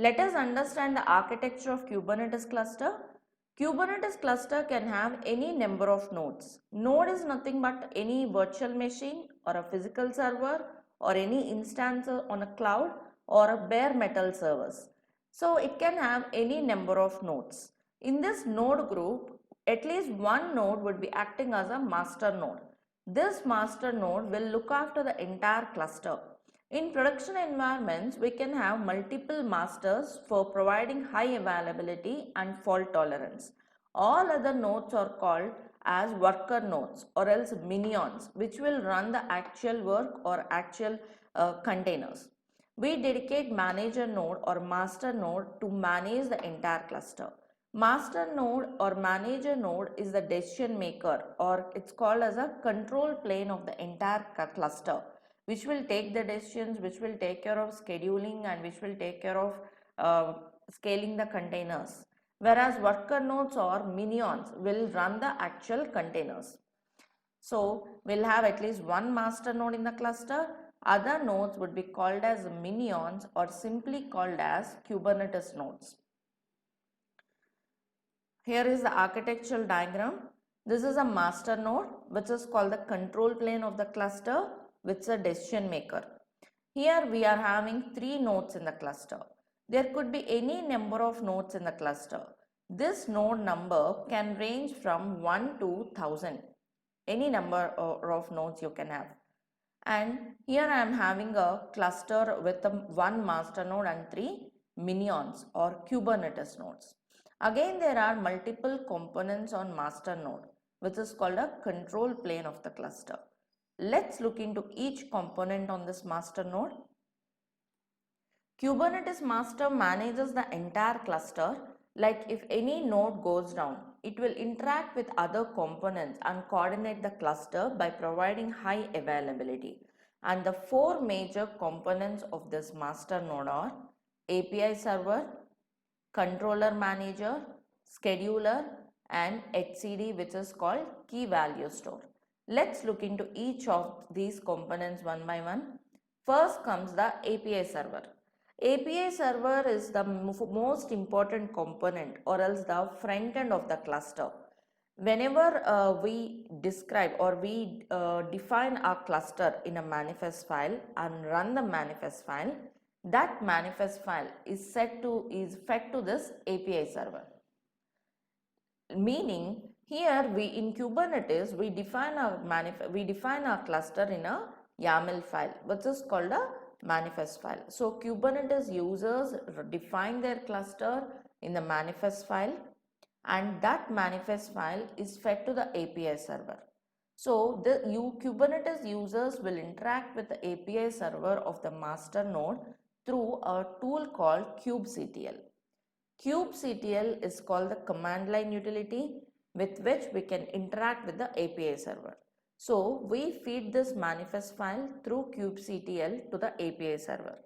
Let us understand the architecture of Kubernetes cluster. Kubernetes cluster can have any number of nodes. Node is nothing but any virtual machine or a physical server or any instance on a cloud or a bare metal servers. So it can have any number of nodes. In this node group, at least one node would be acting as a master node. This master node will look after the entire cluster. In production environments, we can have multiple masters for providing high availability and fault tolerance. All other nodes are called as worker nodes or else minions, which will run the actual work or actual containers. We dedicate manager node or master node to manage the entire cluster. Master node or manager node is the decision maker, or it's called as a control plane of the entire cluster, which will take the decisions, which will take care of scheduling, and which will take care of scaling the containers. Whereas worker nodes or minions will run the actual containers. So we'll have at least one master node in the cluster. Other nodes would be called as minions or simply called as Kubernetes nodes. Here is the architectural diagram. This is a master node which is called the control plane of the cluster, which is a decision maker. Here we are having 3 nodes in the cluster. There could be any number of nodes in the cluster. This node number can range from 1 to 1000. Any number of nodes you can have. And here I am having a cluster with one master node and 3 minions or Kubernetes nodes. Again, there are multiple components on master node, which is called a control plane of the cluster. Let's look into each component on this master node. Kubernetes master manages the entire cluster. Like if any node goes down, it will interact with other components and coordinate the cluster by providing high availability. And the 4 major components of this master node are API server, controller manager, scheduler, and HCD, which is called key value store. Let's look into each of these components one by one. First comes the API server. API server is the most important component or else the front end of the cluster. Whenever we describe or we define our cluster in a manifest file and run the manifest file, that manifest file is fed to this API server. Meaning here in Kubernetes we define our cluster in a YAML file, which is called a manifest file. So Kubernetes users define their cluster in the manifest file, and that manifest file is fed to the API server. So Kubernetes users will interact with the API server of the master node through a tool called kubectl. Kubectl is called the command line utility with which we can interact with the API server. So we feed this manifest file through kubectl to the API server.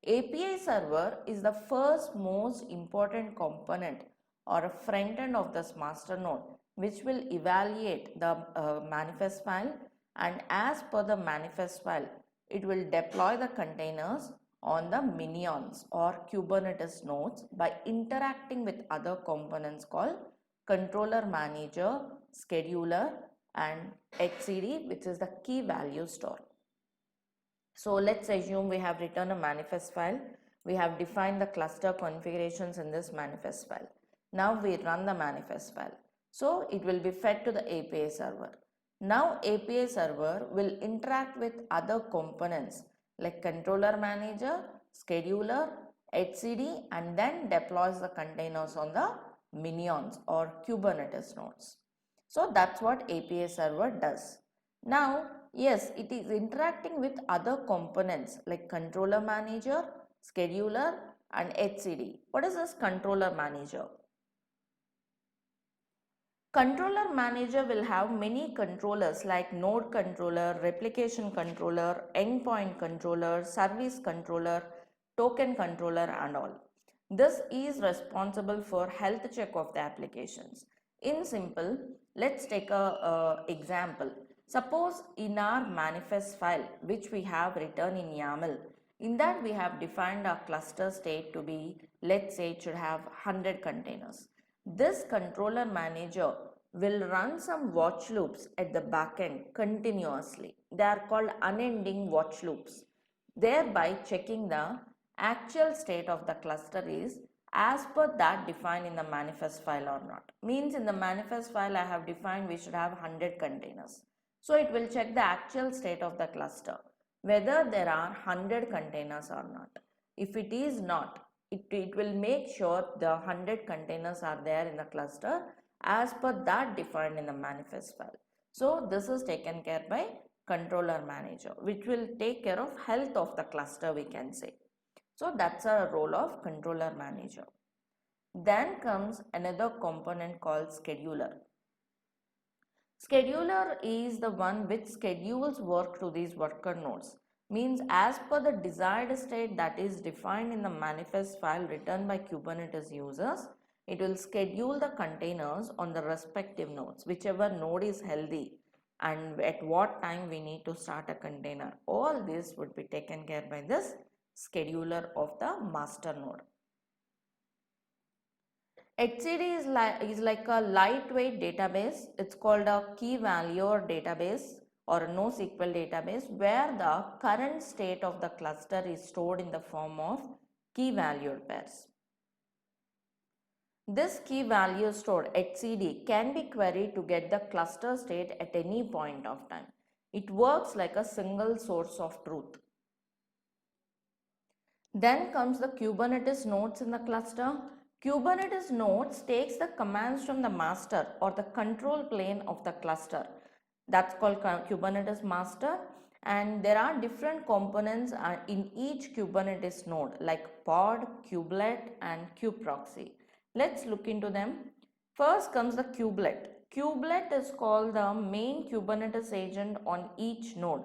API server is the first most important component or a front end of this master node, which will evaluate the manifest file, and as per the manifest file, it will deploy the containers on the minions or Kubernetes nodes by interacting with other components called controller manager, scheduler, and HCD, which is the key value store. So let's assume we have written a manifest file. We have defined the cluster configurations in this manifest file. Now we run the manifest file. So it will be fed to the API server. Now API server will interact with other components like controller manager, scheduler, HCD, and then deploys the containers on the minions or Kubernetes nodes. So that's what API server does. Now, yes, it is interacting with other components like controller manager, scheduler, and HCD. What is this controller manager? Controller manager will have many controllers like node controller, replication controller, endpoint controller, service controller, token controller, and all. This is responsible for health check of the applications. In simple, let's take a example. Suppose in our manifest file which we have written in YAML, In that we have defined our cluster state to be, let's say it should have 100 containers. This controller manager will run some watch loops at the backend continuously. They are called unending watch loops, thereby checking the actual state of the cluster is as per that defined in the manifest file or not. Means in the manifest file I have defined we should have 100 containers. So it will check the actual state of the cluster, whether there are 100 containers or not. If it is not, it will make sure the 100 containers are there in the cluster as per that defined in the manifest file. So this is taken care by controller manager, which will take care of health of the cluster, we can say. So that's a role of controller manager. Then comes another component called scheduler. Scheduler is the one which schedules work to these worker nodes. Means as per the desired state that is defined in the manifest file written by Kubernetes users, it will schedule the containers on the respective nodes, whichever node is healthy and at what time we need to start a container. All this would be taken care by this scheduler of the master node. HCD is like a lightweight database. It's called a key value database or a NoSQL database, where the current state of the cluster is stored in the form of key valued pairs. This key value stored HCD can be queried to get the cluster state at any point of time. It works like a single source of truth. Then comes the Kubernetes nodes in the cluster. Kubernetes nodes takes the commands from the master or the control plane of the cluster. That's called Kubernetes master, and there are different components in each Kubernetes node like pod, kubelet and kubeproxy. Let's look into them. First comes the kubelet. Kubelet is called the main Kubernetes agent on each node.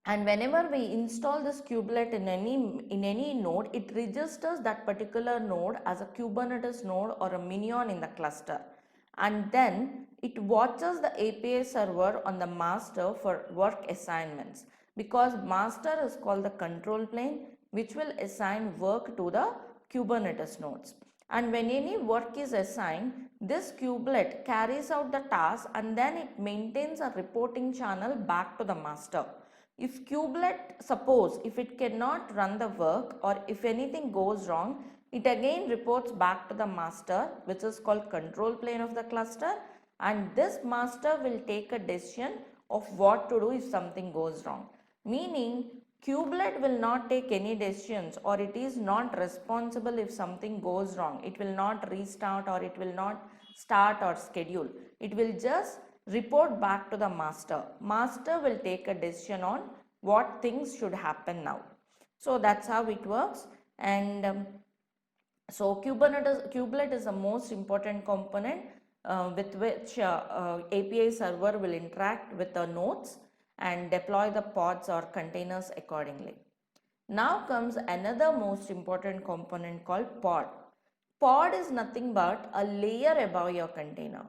And whenever we install this kubelet in any node, it registers that particular node as a Kubernetes node or a minion in the cluster. And then it watches the API server on the master for work assignments, because master is called the control plane, which will assign work to the Kubernetes nodes. And when any work is assigned, this kubelet carries out the task and then it maintains a reporting channel back to the master. If kubelet, suppose if it cannot run the work or if anything goes wrong, it again reports back to the master, which is called control plane of the cluster, and this master will take a decision of what to do if something goes wrong. Meaning kubelet will not take any decisions, or it is not responsible if something goes wrong. It will not restart or it will not start or schedule. It will just report back to the master. Master will take a decision on what things should happen now. So that's how it works. And so Kubelet is the most important component with which API server will interact with the nodes and deploy the pods or containers accordingly. Now comes another most important component called pod. Pod is nothing but a layer above your container.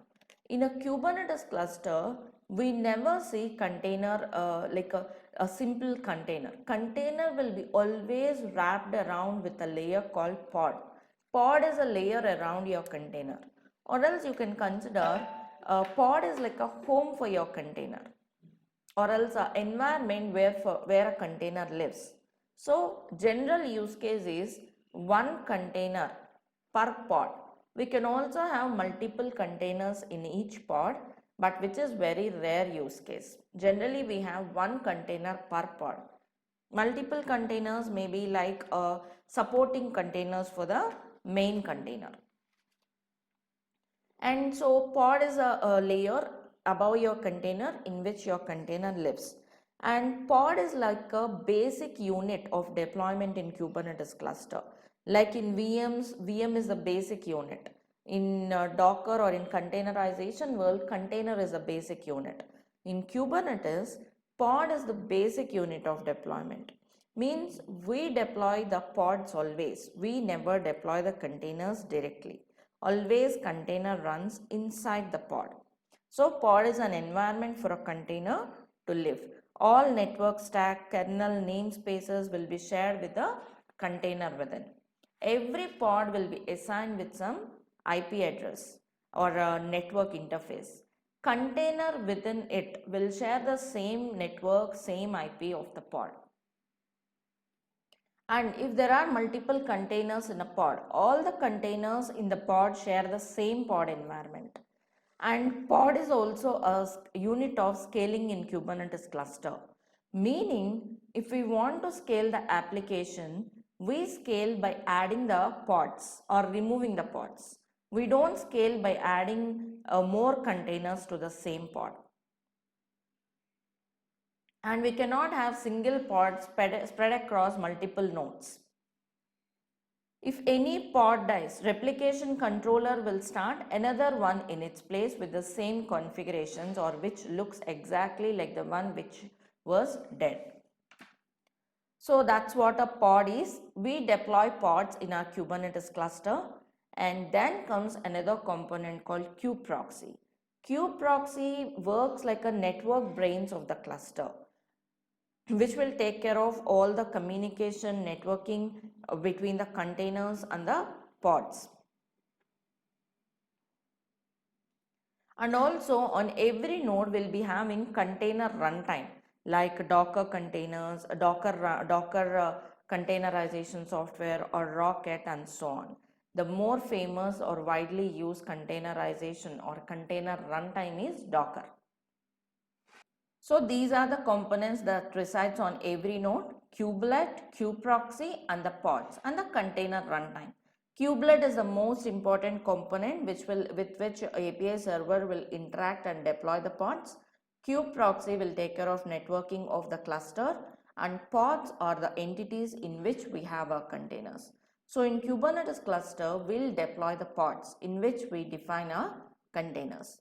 In a Kubernetes cluster, we never see container like a simple container. Container will be always wrapped around with a layer called pod. Pod is a layer around your container. Or else you can consider pod is like a home for your container, or else an environment where a container lives. So general use case is one container per pod. We can also have multiple containers in each pod, but which is very rare use case. Generally we have one container per pod. Multiple containers may be like supporting containers for the main container. And so pod is a layer above your container in which your container lives. And pod is like a basic unit of deployment in Kubernetes cluster. Like in VMs, VM is the basic unit. In Docker or in containerization world, container is a basic unit. In Kubernetes, pod is the basic unit of deployment. Means we deploy the pods always. We never deploy the containers directly. Always container runs inside the pod. So pod is an environment for a container to live. all network stack, kernel, namespaces will be shared with the container within. Every pod will be assigned with some IP address or a network interface. Container within it will share the same network, same IP of the pod. And if there are multiple containers in a pod, all the containers in the pod share the same pod environment. And pod is also a unit of scaling in Kubernetes cluster. Meaning, if we want to scale the application, we scale by adding the pods or removing the pods. We don't scale by adding more containers to the same pod. And we cannot have single pods spread across multiple nodes. If any pod dies, replication controller will start another one in its place with the same configurations or which looks exactly like the one which was dead. So that's what a pod is. We deploy pods in our Kubernetes cluster, and then comes another component called kubeproxy. Kubeproxy works like a network brains of the cluster, which will take care of all the communication networking between the containers and the pods. And also on every node will be having container runtime like Docker containers, Docker containerization software or Rocket and so on. The more famous or widely used containerization or container runtime is Docker. So these are the components that resides on every node: Cubelet, kubeproxy and the pods and the container runtime. Cubelet is the most important component with which API server will interact and deploy the pods. Kubeproxy will take care of networking of the cluster, and pods are the entities in which we have our containers. So in Kubernetes cluster, we'll deploy the pods in which we define our containers.